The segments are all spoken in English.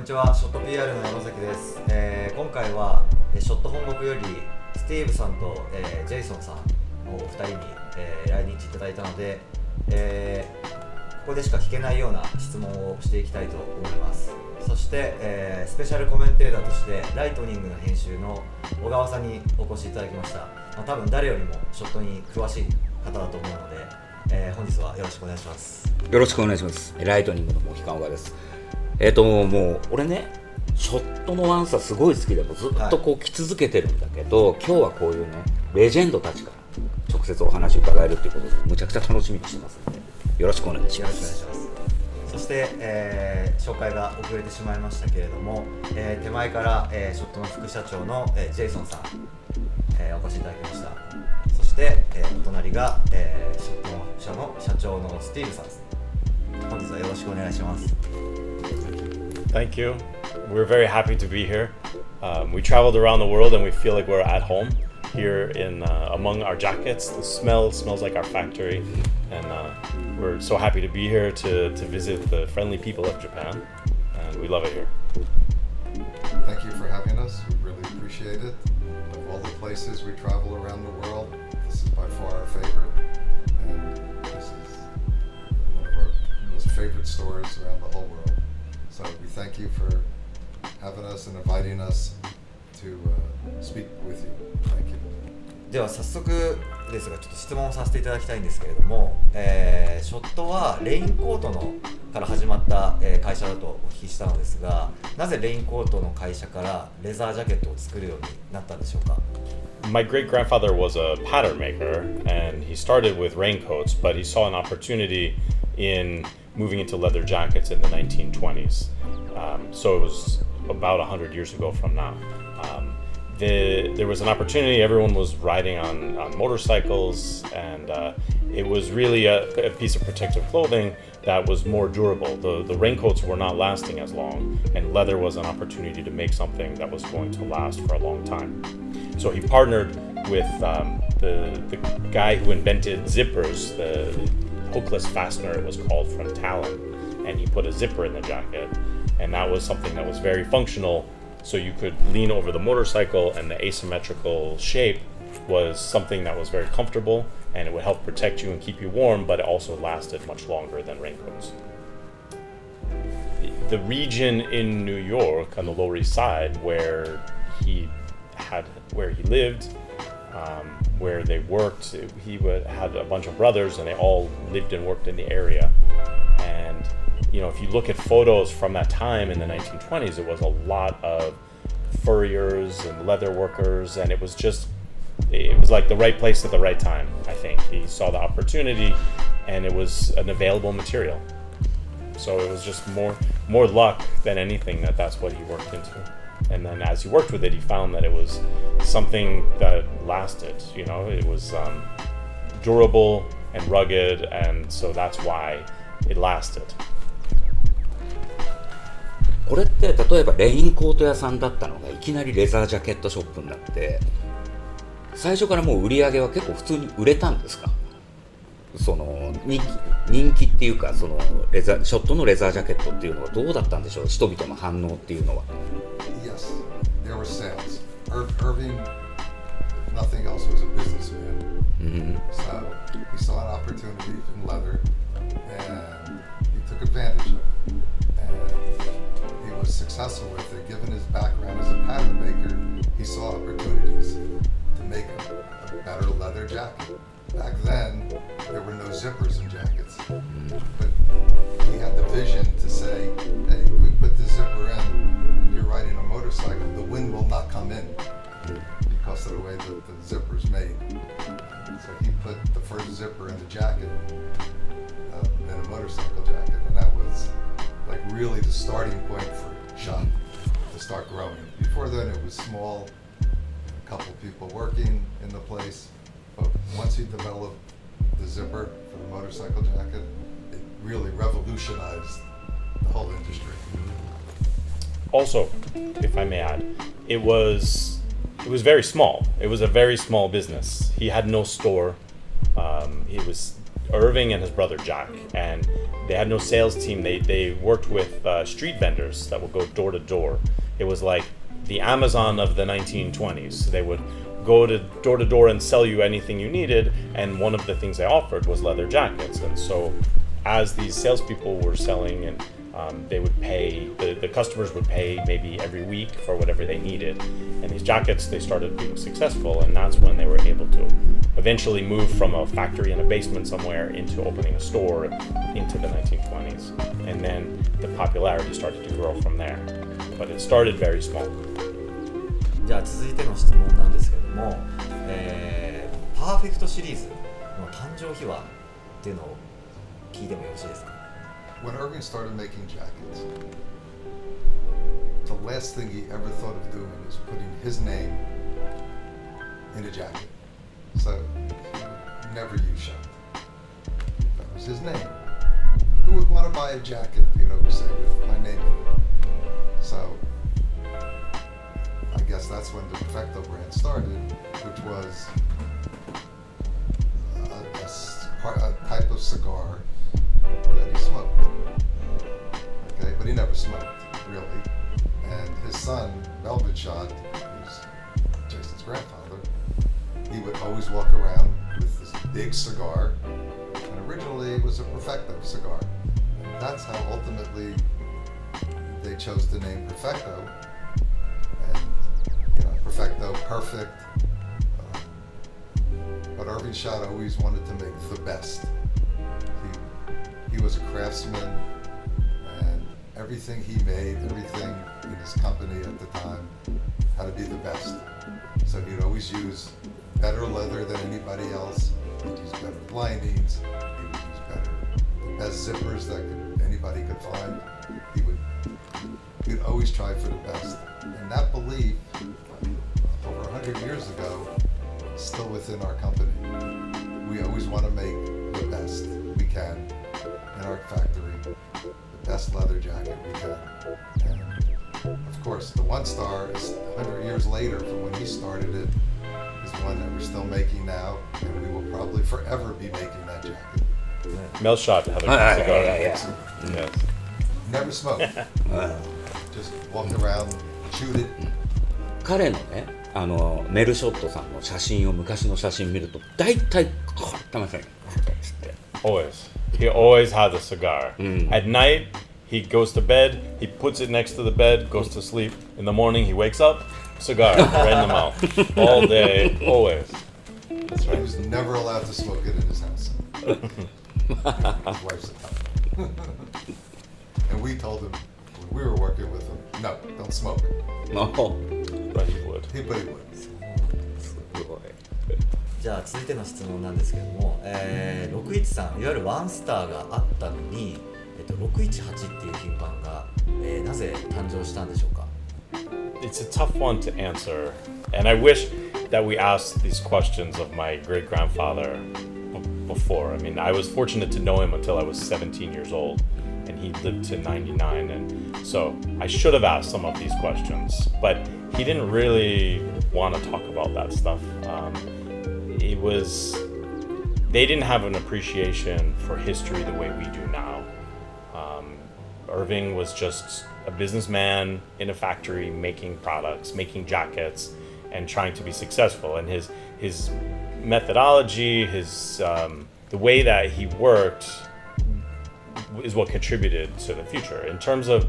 ちは、ショット PR の山崎です。今回はショット本国よりスティーブさんと、ジェイソンさんのお二人に、来日いただいたので、ここでしか聞けないような質問をしていきたいと思います。そして、スペシャルコメンテーターとしてライトニングの編集の小川さんにお越しいただきました。多分誰よりもショットに詳しい方だと思うので、本日はよろしくお願いします。よろしくお願いします。ライトニングのモヒカン小川です。もう俺ね、ショットのワンサーすごい好きで、もうずっとこう来続けてるんだけど、今日はこういうねレジェンドたちから直接お話伺えるっていうことでむちゃくちゃ楽しみにしてますので、よろしくお願いします。そして、紹介が遅れてしまいましたけれども、手前から、ショットの副社長の、ジェイソンさん、お越しいただきました。そして、お隣が、ショットの副社の社長のスティーブさんです。本日はよろしくお願いします。Thank you. We're very happy to be here. We traveled around the world and we feel like we're at home here in among our jackets. The smell smells like our factory, and we're so happy to be here to visit the friendly people of Japan, and we love it here. Thank you for having us. We really appreciate it. Of all the places we travel around the world, this is by far our favorite, and this is one of our most favorite stores around the whole world. So we thank you for having us and inviting us to speak with you. Thank you. では早速ですが、ちょっと質問をさせていただきたいんですけれども、ショットはレインコートのから始まった、会社だとお聞きしたのですが、なぜレインコートの会社からレザージャケットを作るようになったんでしょうか。My great-grandfather was a pattern maker, and he started with raincoats, but he saw an opportunity in moving into leather jackets in the 1920s. So it was about 100 years ago from now. There was an opportunity. Everyone was riding on motorcycles, and it was really a piece of protective clothing that was more durable. The raincoats were not lasting as long, and leather was an opportunity to make something that was going to last for a long time. So he partnered with the guy who invented zippers, the hookless fastener it was called, from Talon, and he put a zipper in the jacket, and that was something that was very functional, so you could lean over the motorcycle, and the asymmetrical shape was something that was very comfortable, and it would help protect you and keep you warm, but it also lasted much longer than raincoats. The region in New York on the Lower East Side where he lived, where they worked, he had a bunch of brothers and they all lived and worked in the area. And you know, if you look at photos from that time in the 1920s, it was a lot of furriers and leather workers, and it was like the right place at the right time. I think he saw the opportunity, and it was an available material. So it was just more luck than anything that's what he worked into. And then as he worked with it, he found that it was something that lasted. You know, it was durable and rugged, and so that's why it lasted. これって例えばレインコート屋さんだったのがいきなりレザージャケットショップになって、最初からもう売り上げは結構普通に売れたんですか。その人気っていうか、そのショットのレザージャケットっていうのはどうだったんでしょう、人々の反応っていうのは。Yes, there were sales. Irving, if nothing else, was a businessman. Mm-hmm. So he saw an opportunity in leather, and he took advantage of it. And he was successful with it. Given his background as a pattern maker, he saw opportunities to make a better leather jacket. Back then, there were no zippers in jackets, but he had the vision to say, hey, if we put the zipper in and you're riding a motorcycle, the wind will not come in because of the way that the zipper's made. So he put the first zipper in the jacket, in a motorcycle jacket, and that was like really the starting point for Schott to start growing. Before then, it was small, a couple people working in the place. But once he developed the zipper for the motorcycle jacket, it really revolutionized the whole industry. Also, if I may add, it was very small. It was a very small business. He had no store. Irving and his brother Jack, and they had no sales team. They worked with street vendors that would go door to door. It was like the Amazon of the 1920s. They would go to door and sell you anything you needed, and one of the things they offered was leather jackets. And so as these salespeople were selling, and they would pay, the customers would pay maybe every week for whatever they needed, and these jackets, they started being successful, and that's when they were able to eventually move from a factory in a basement somewhere into opening a store into the 1920s, and then the popularity started to grow from there, but it started very small. じゃあ続いての質問なんですけども、パーフェクトシリーズの誕生秘話っていうのを聞いてもよろしいですか？ When Irving started making jackets, the last thing he ever thought of doing is putting his name in a jacket. So he would never use Schott. That was his name. Who would want to buy a jacket, you know, we say, with my name in it? So I guess that's when the Perfecto brand started, which was a type of cigar that he smoked. Okay, but he never smoked, really. And his son, Melvin Schott, who's Jason's grandfather, he would always walk around with this big cigar, and originally it was a Perfecto cigar. And that's how ultimately they chose the name Perfecto. And, you know, Perfecto, perfect. But Irving Schott always wanted to make the best. He was a craftsman, and everything he made, everything in his company at the time had to be the best. So he'd always use better leather than anybody else. He'd use better linings. He would use the best zippers that anybody could find. He'd always try for the best. And that belief, over 100 years ago, is still within our company. We always want to make the best we can in our factory, the best leather jacket we can. And of course, the One Star is 100 years later from when he started it, is one that we're still making now, and we will probably forever be making that jacket. Mel Schott had a cigar. Yes. Never smoked. Just walked around, chewed it. 彼のね、メル・ショットさんの写真を昔の写真見ると大体こうたません。 Always. He always had a cigar. At night, he goes to bed, he puts it next to the bed, goes to sleep. In the morning, he wakes up, cigar right in the mouth. All day, always. That's right. He was never allowed to smoke it in his house. His wife's a And we told him, when we were working with him, no, don't smoke it. No. But he would. But he would. じゃあ続いての質問なんですけども、613いわゆるワンスターがあったのに、618っていう品番が、なぜ誕生したんでしょうか？ It's a tough one to answer, and I wish that we asked these questions of my great-grandfather before. I mean, I was fortunate to know him until I was 17 years old, and he lived to 99, and so I should have asked some of these questions, but he didn't really want to talk about that stuff. They didn't have an appreciation for history the way we do now. Irving was just a businessman in a factory making products, making jackets, and trying to be successful. And his methodology, the way that he worked is what contributed to the future. In terms of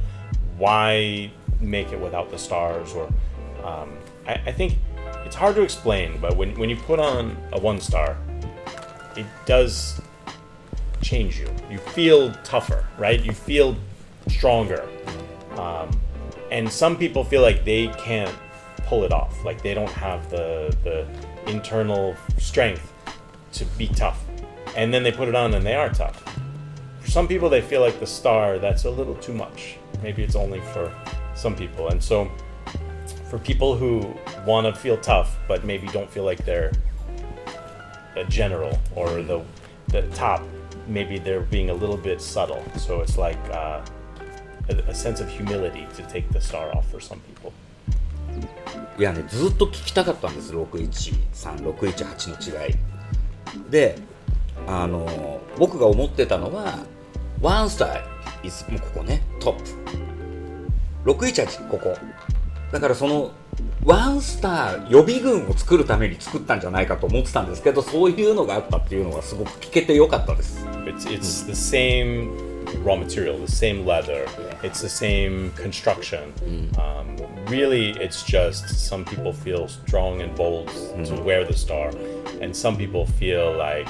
why make it without the stars, or I think it's hard to explain, but when you put on a one star, it does change you. You feel tougher, right? You feel stronger. And some people feel like they can't pull it off, like they don't have the internal strength to be tough. And then they put it on and they are tough. For some people, they feel like the star, that's a little too much. Maybe it's only for some people. And so for people who want to feel tough, but maybe don't feel like they're a general or the top, maybe they're being a little bit subtle. So it's like a sense of humility to take the star off for some people. いやね、ずっと聞きたかったんです。613、618の違いで、僕が思ってたのはワンスターもうここねトップ618ここだからそのワンスター予備軍を作るために作ったんじゃないかと思ってたんですけど、そういうのがあったっていうのがすごく聞けてよかったです。It's the same raw material, the same leather, it's the same construction. Really, it's just some people feel strong and bold to wear the star, and some people feel like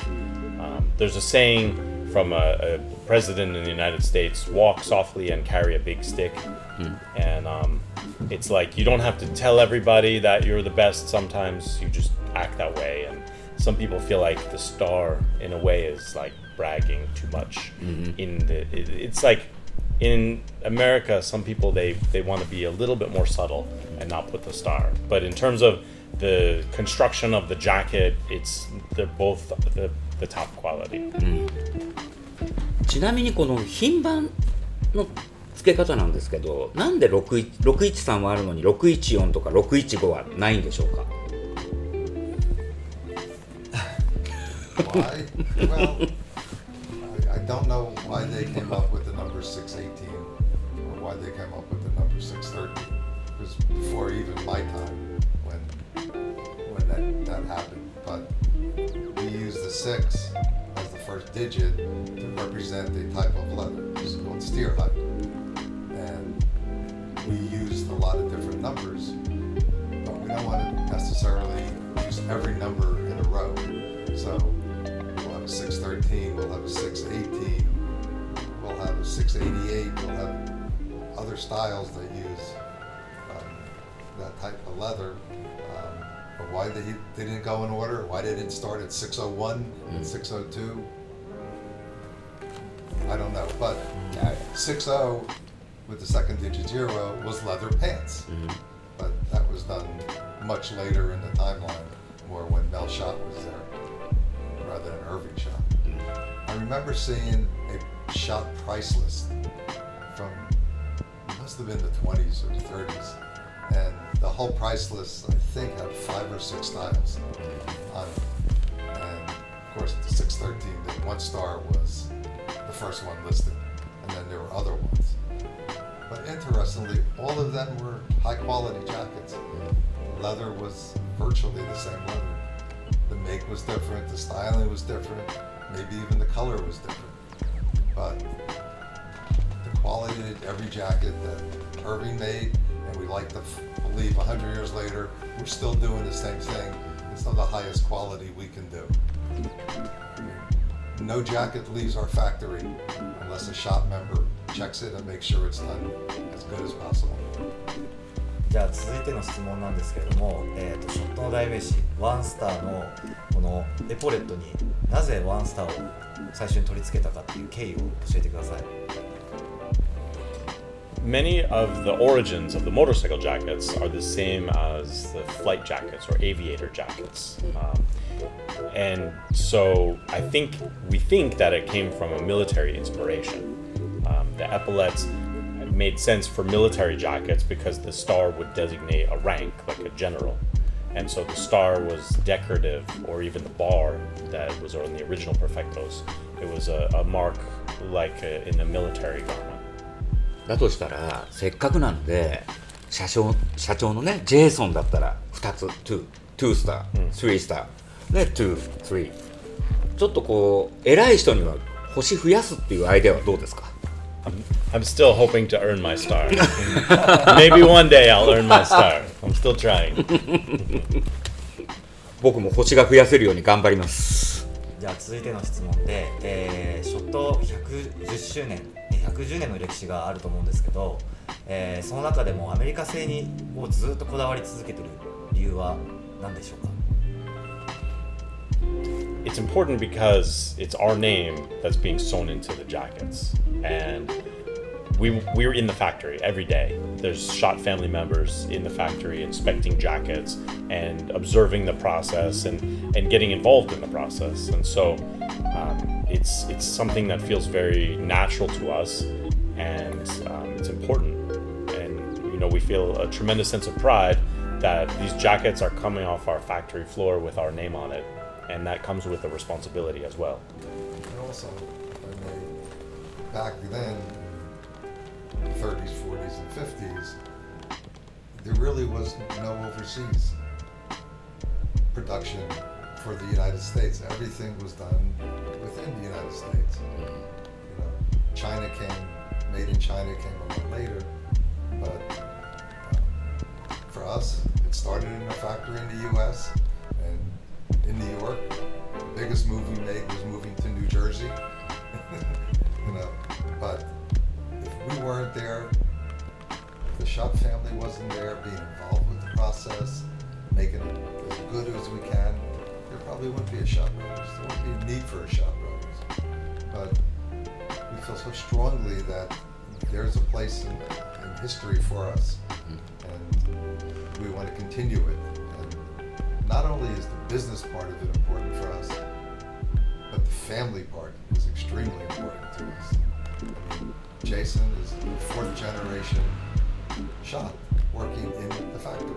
there's a saying from a president in the United States: walk softly and carry a big stick. And it's like you don't have to tell everybody that you're the best. Sometimes you just act that way, and some people feel like the star in a way is like bragging too much. It's like in America, some people they want to be a little bit more subtle and not put the star. But in terms of the construction of the jacket, they're both the top quality. ちなみにこの品番の付け方なんですけど、なんで613はあるのに614とか615はないんでしょうか。Why? Well, I don't know why they came up with the number 618 or why they came up with the number 613. It was before even my time when that happened. But we used the 6 as the first digit to represent the type of leather. It's called steer hide. And we used a lot of different numbers, but we don't want to necessarily use every number in a row. So we'll have a 613, we'll have a 618, we'll have a 688, we'll have other styles that use that type of leather. But why they didn't go in order? Why they didn't start at 601 and 602? I don't know. But 60 with the second digit 0 was leather pants. But that was done much later in the timeline, more when Mel Schott was there rather than Irving Schott. I remember seeing a Schott price list from, it must have been the 20s or the 30s. And the whole price list, I think, had 5 or 6 styles on it. And of course, the 613, the 1 star was the first one listed, and then there were other ones. But interestingly, all of them were high-quality jackets. Leather was virtually the same leather. The make was different, the styling was different, maybe even the color was different. But the quality of every jacket that Irving made, and we like to believe 100 years later, we're still doing the same thing. It's not the highest quality we can do. No jacket leaves our factory unless a shop member checks it and makes sure it's done as good as possible. じゃあ続いての質問なんですけれども、ショットの代名詞ワンスターのこのエポレットになぜワンスターを最初に取り付けたかっていう経緯を教えてください。Many of the origins of the motorcycle jackets are the same as the flight jackets or aviator jackets. And so we think that it came from a military inspiration. The epaulets made sense for military jackets because the star would designate a rank, like a general. And so the star was decorative, or even the bar that was on the original perfectos. It was a mark like in a military garment. だとしたらせっかくなんで社長のねジェイソンだったら2つ2スター3スターね2-3ちょっとこう偉い人には星増やすっていうアイデアはどうですか？ I'm still hoping to earn my star. Maybe one day I'll earn my star. I'm still trying. 僕も星が増やせるように頑張ります。じゃあ続いての質問で、ショット110周年110年の歴史があると思うんですけど、その中でもアメリカ製にずっとこだわり続けている理由は何でしょうか？ It's important because it's our name that's being sewn into the jackets, and we're in the factory every day. There's Schott family members in the factory inspecting jackets and observing the process and getting involved in the process. And so it's something that feels very natural to us, and it's important. And we feel a tremendous sense of pride that these jackets are coming off our factory floor with our name on it. and that comes with a responsibility as well. And also, if I may, back then, in the 30s, 40s, and 50s, there really was no overseas production for the United States. Everything was done within the United States. You know, China made in China came a little later, but for us, it started in a factory in the U.S. and in New York. The biggest move we made was moving to New Jersey. You know, but if we weren't there, if the Schott family wasn't there, being involved with the process, making it as good as we can, there probably wouldn't be a Schott Brothers. There wouldn't be a need for a Schott Brothers. But we feel so strongly that there's a place in history for us, and we want to continue it. And not only is the business part of it important for us, but the family part is extremely important to us. I mean, Jason is the 4th generation Schott working in the factory.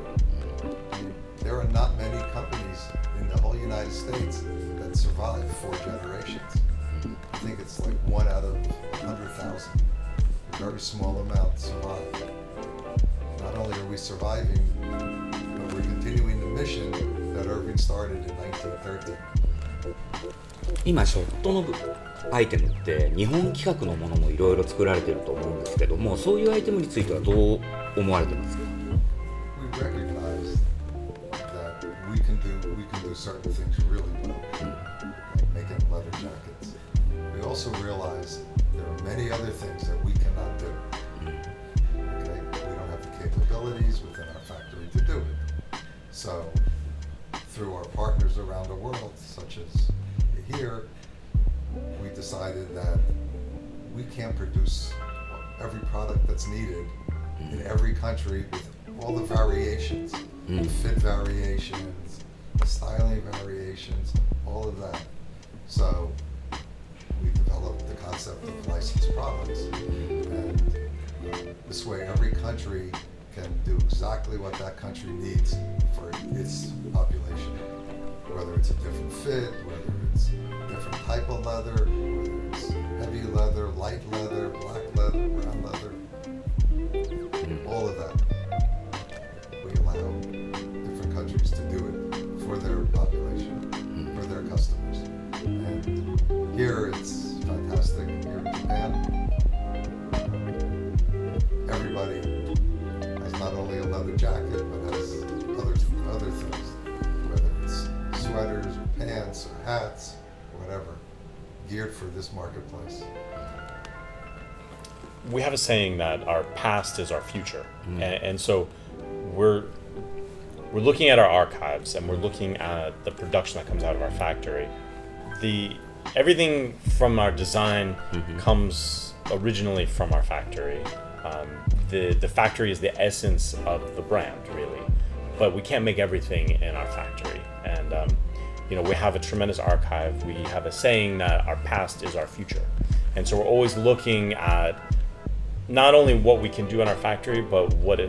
I mean, there are not many companies in the whole United States that survive 4 generations. I think it's like 1 out of 100,000. A very small amount survive. Not only are we surviving, but we're continuing the mission that Irving started in 1913. 今ショットのアイテムって日本企画のものもいろいろ作られてると思うんですけども、そういうアイテムについてはどう思われてますか？ We recognize that we can do certain things really well, like making leather jackets. We also realize there are many other things that we cannot do. Okay? We don't have the capabilities within our factory to do it. So, through our partners around the world, such as here, we decided that we can't produce every product that's needed in every country with all the variations, the fit variations, the styling variations, all of that. So we developed the concept of licensed products, and this way every country can do exactly what that country needs for its population, whether it's a different fit, whether it's a different type of leather, whether it's heavy leather, light leather, black leather, brown leather, all of that. We allow different countries to do it for their population, for their customers. And here it's fantastic. Here in Japan, everybody has not only a leather jacket, but has other things, whether it's sweaters or pants or hats or whatever, geared for this marketplace. We have a saying that our past is our future, and so we're looking at our archives and we're looking at the production that comes out of our factory. Everything from our design comes originally from our factory. The factory is the essence of the brand, really, but we can't make everything in our factory. And we have a tremendous archive. We have a saying that our past is our future, and so we're always looking at not only what we can do in our factory, but what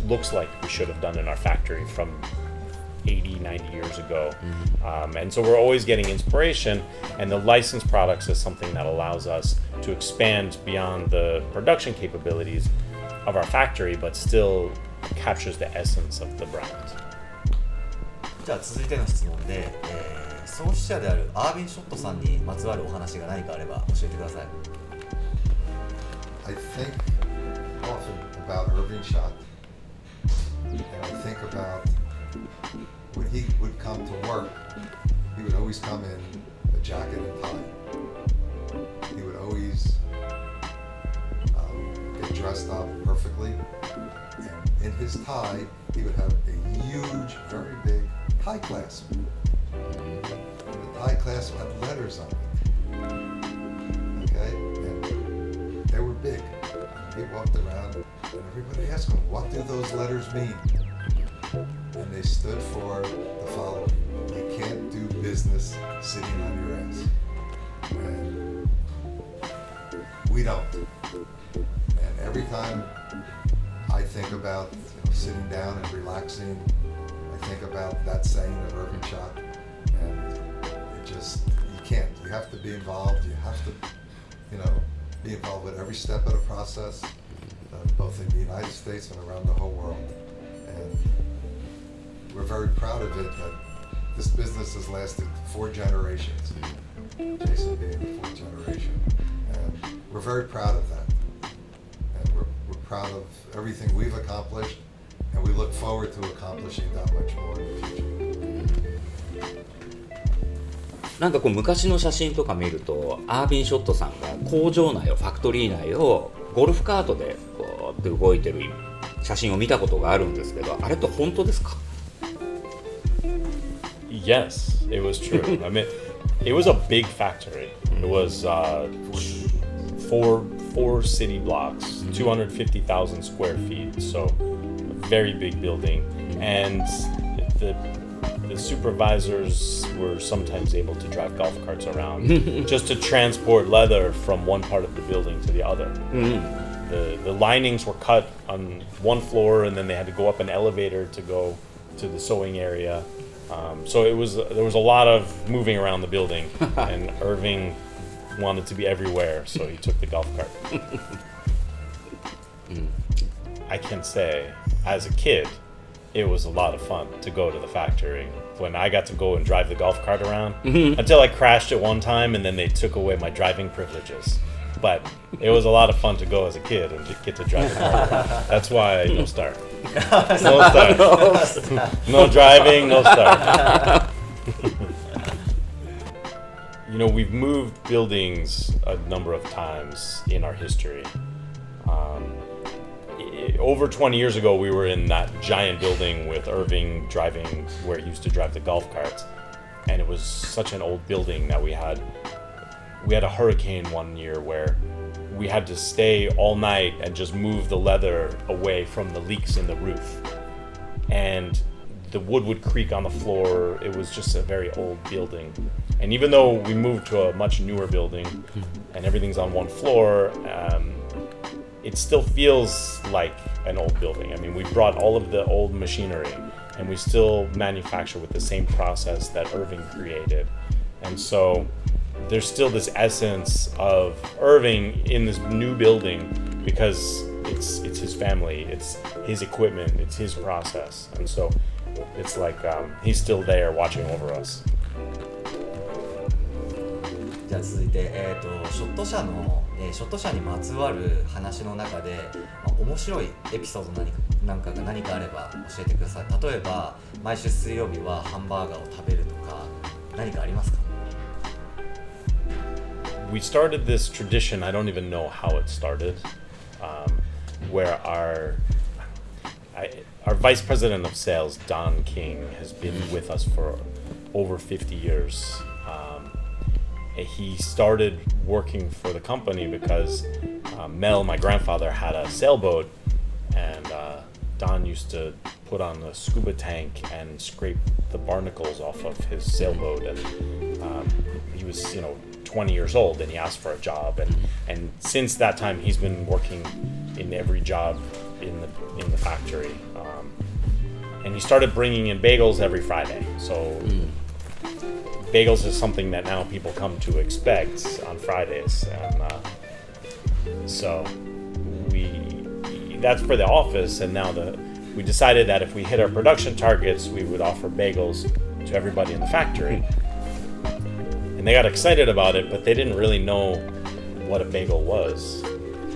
looks like we should have done in our factory from 80, 90 years ago. And so we're always getting inspiration, and the licensed products is something that allows us to expand beyond the production capabilities of our factory, but still captures the essence of the brand. じゃあ続いての質問で、創始者であるアービン・ショットさんにまつわるお話が何かあれば教えてください。I think often about Irving Schott, and I think about when he would come to work, he would always come in a jacket and tie. He would always get dressed up perfectly, and in his tie, he would have a huge, very big tie clasp. And the tie clasp had letters on it. Okay? And they were big. He walked around, and everybody asked him, what do those letters mean? And they stood for the following: you can't do business sitting on your ass. And we don't. And every time I think about sitting down and relaxing, I think about that saying of Irving Schott, just, you can't. You have to be involved. You have to, be involved with every step of the process, both in the United States and around the whole world. And we're very proud of it that this business has lasted 4 generations. Jason being the 4th generation. And we're very proud of that. And we're proud of everything we've accomplished, and we look forward to accomplishing that much more in the future. なんかこう昔の写真とか見るとアービン・ショットさんが工場内をファクトリー内をゴルフカートでこうって動いてる写真を見たことがあるんですけど、あれって本当ですか？ Yes, it was true. I mean, it was a big factory. It was 4 city blocks, 250,000 square feet, so a very big building. And the supervisors were sometimes able to drive golf carts around just to transport leather from one part of the building to the other. The linings were cut on one floor, and then they had to go up an elevator to go to the sewing area. So there was a lot of moving around the building, and Irving wanted to be everywhere, so he took the golf cart. I can say, as a kid, it was a lot of fun to go to the factory when I got to go and drive the golf cart around until I crashed it one time, and then they took away my driving privileges. But it was a lot of fun to go as a kid and get to drive the car. That's why no start. No start. No driving, no start. We've moved buildings a number of times in our history. Over 20 years ago, we were in that giant building with Irving driving where he used to drive the golf carts. And it was such an old building that we had a hurricane one year where we had to stay all night and just move the leather away from the leaks in the roof. And the wood would creak on the floor. It was just a very old building. And even though we moved to a much newer building and everything's on one floor, it still feels like an old building. I mean, we brought all of the old machinery and we still manufacture with the same process that Irving created. And so there's still this essence of Irving in this new building because it's his family, it's his equipment, it's his process. And so it's like he's still there watching over us. じゃあ続いて、ショット社にまつわる話の中で、面白いエピソード何かあれば教えてください。例えば毎週水曜日はハンバーガーを食べるとか何かありますか？ We started this tradition, I don't even know how it started, where our vice president of sales, Don King, has been with us for over 50 years. He started working for the company because Mel, my grandfather, had a sailboat, and Don used to put on a scuba tank and scrape the barnacles off of his sailboat. And he was, 20 years old, and he asked for a job. And since that time, he's been working in every job in the factory. And he started bringing in bagels every Friday. So bagels is something that now people come to expect on Fridays. And so that's for the office. And now we decided that if we hit our production targets, we would offer bagels to everybody in the factory. And they got excited about it, but they didn't really know what a bagel was.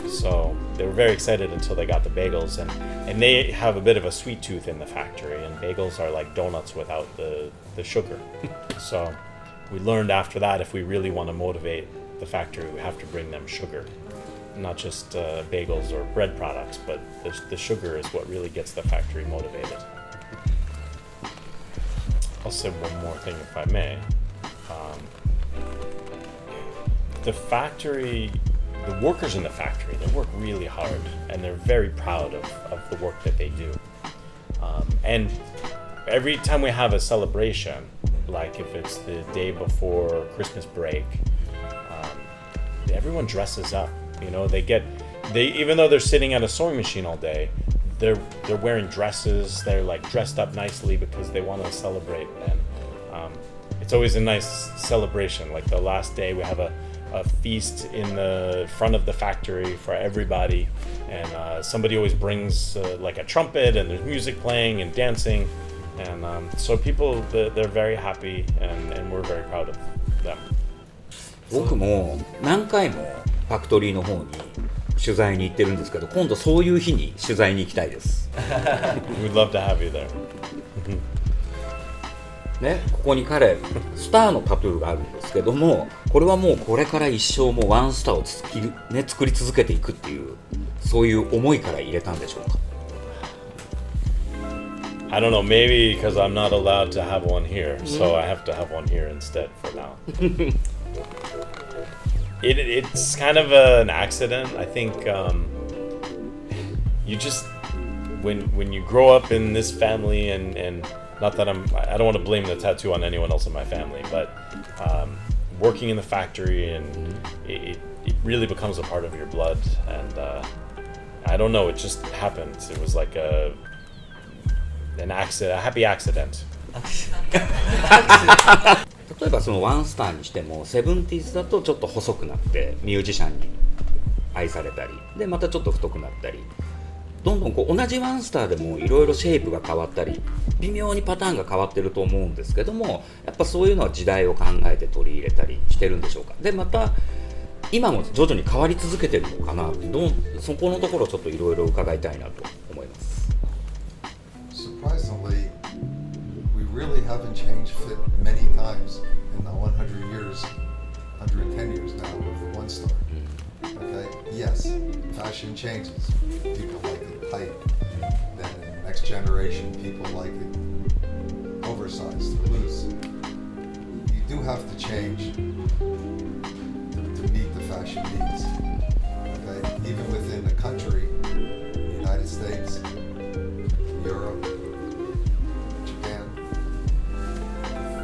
So they were very excited until they got the bagels. And they have a bit of a sweet tooth in the factory, and bagels are like donuts without the sugar. So we learned after that, if we really want to motivate the factory, we have to bring them sugar. Not just bagels or bread products, but the sugar is what really gets the factory motivated. I'll say one more thing if I may. The workers in the factory, they work really hard, and they're very proud of the work that they do. And every time we have a celebration, like if it's the day before Christmas break, everyone dresses up. Even though they're sitting at a sewing machine all day, they're wearing dresses. They're like dressed up nicely because they want to celebrate. And it's always a nice celebration. Like the last day, we have a feast in the front of the factory for everybody, and somebody always brings like a trumpet, and there's music playing and dancing, and so people they're very happy, and we're very proud of them. 僕も何回もファクトリーの方に取材に行ってるんですけど、今度そういう日に取材に行きたいです。We'd love to have you there. ね、ここに彼スターのタトゥーがあるんですけども、これはもうこれから一生もうワンスターを作り続けていくっていう、そういう思いから入れたんでしょうか。I don't know, maybe because I'm not allowed to have one here, so I have to have one here instead for now. It's kind of an accident. I think you just when you grow up in this family, and not that I don't want to blame the tattoo on anyone else in my family, but working in the factory, and it really becomes a part of your blood, and I don't know, it just happened. It was like an accident, a happy accident. 例えばそのワンスターにしても、セブンティーズだとちょっと細くなってミュージシャンに愛されたりで、またちょっと太くなったり、どんどんこう同じワンスターでもいろいろシェイプが変わったり、微妙にパターンが変わってると思うんですけども、やっぱそういうのは時代を考えて取り入れたりしてるんでしょうか。でまた今も徐々に変わり続けてるのかな、そこのところちょっといろいろ伺いたいなと思います。Surprisingly, we really haven't changed fit many times in the 100 years, 110 years now of the one star. Okay, yes, fashion changes. People like it tight. Then in the next generation, people like it oversized, loose. You do have to change to meet the fashion needs. Okay, even within the country, the United States, Europe, Japan,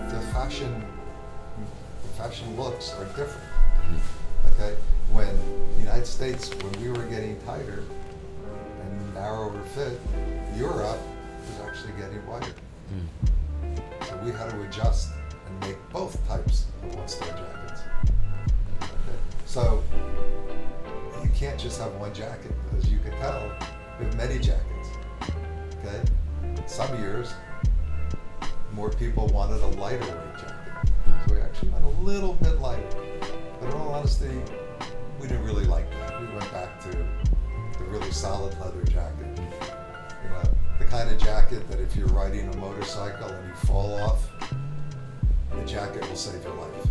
the fashion looks are different. Okay, when the United States, when we were getting tighter and narrower fit, Europe was actually getting wider. So we had to adjust and make both types of one-star jackets. Okay. So you can't just have one jacket, as you can tell, we have many jackets. Okay, some years more people wanted a lighter weight jacket, so we actually went a little bit lighter. But in all honesty, we didn't really like that. We went back to the really solid leather jacket. You know, the kind of jacket that if you're riding a motorcycle and you fall off, the jacket will save your life.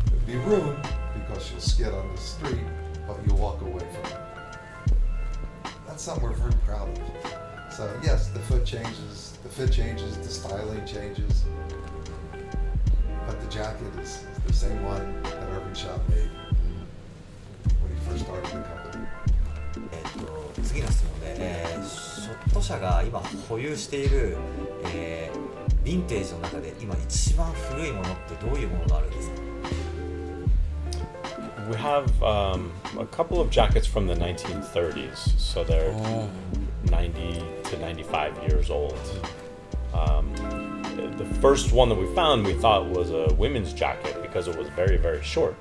It'll be ruined because you'll skid on the street, but you'll walk away from it. That's something we're very proud of. So yes, the fit changes, the styling changes, but the jacket is the same one that Irving Schott made when he first started the company. 次の質問で、ショット社が今保有している、ヴィンテージの中で今一番古いものってどういうものがあるんですか？ We have a couple of jackets from the 1930s, so they're 90 to 95 years old. The first one that we found, we thought was a women's jacket because it was very, very short.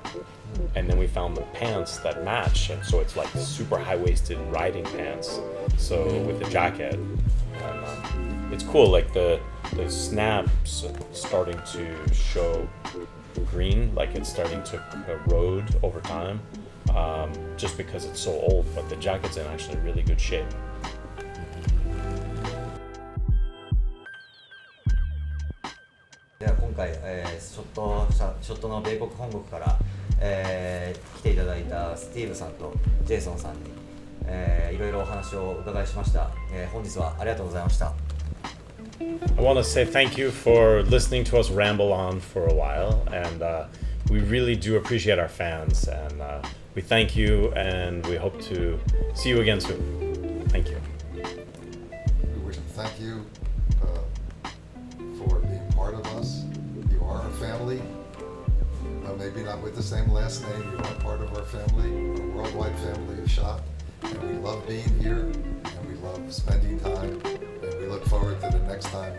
And then we found the pants that match, and so it's like super high-waisted riding pants. So with the jacket, and it's cool. Like the snaps starting to show green, like it's starting to erode over time, just because it's so old. But the jacket's in actually really good shape. では今回、ショットの米国本国から、来ていただいたスティーブさんとジェイソンさんに、いろいろお話をお伺いしました。本日はありがとうございました。I want to say thank you for listening to us ramble on for a while, and we really do appreciate our fans, and we thank you, and we hope to see you again soon. Thank you. We wish to thank you for being part of us. You are a family. Maybe not with the same last name. You are part of our family, a worldwide family of Schott. And we love being here, and we love spending time, and we look forward to the next time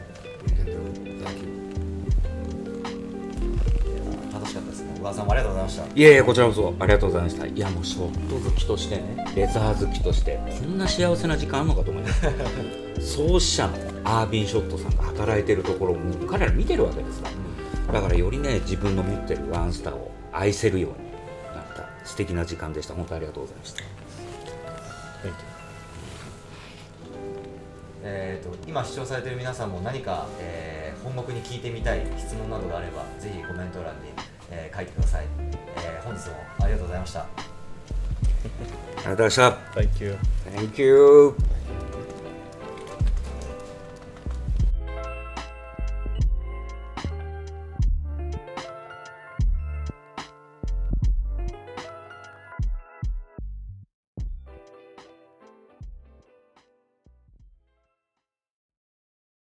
we can do it. Thank you. 小川さんもありがとうございました。いやいや、こちらこそありがとうございました。いや、もうショット好きとしてね、レザー好きとしてこんな幸せな時間あるのかと思います創始者のアービン・ショットさんが働いてるところも彼ら見てるわけですから、だからよりね、自分の持ってるワンスターを愛せるようになった素敵な時間でした。本当にありがとうございました。Thank you. 今視聴されている皆さんも何か、本国に聞いてみたい質問などがあればぜひコメント欄に、書いてください。本日もありがとうございました。ありがとうございました。 Thank you. Thank you.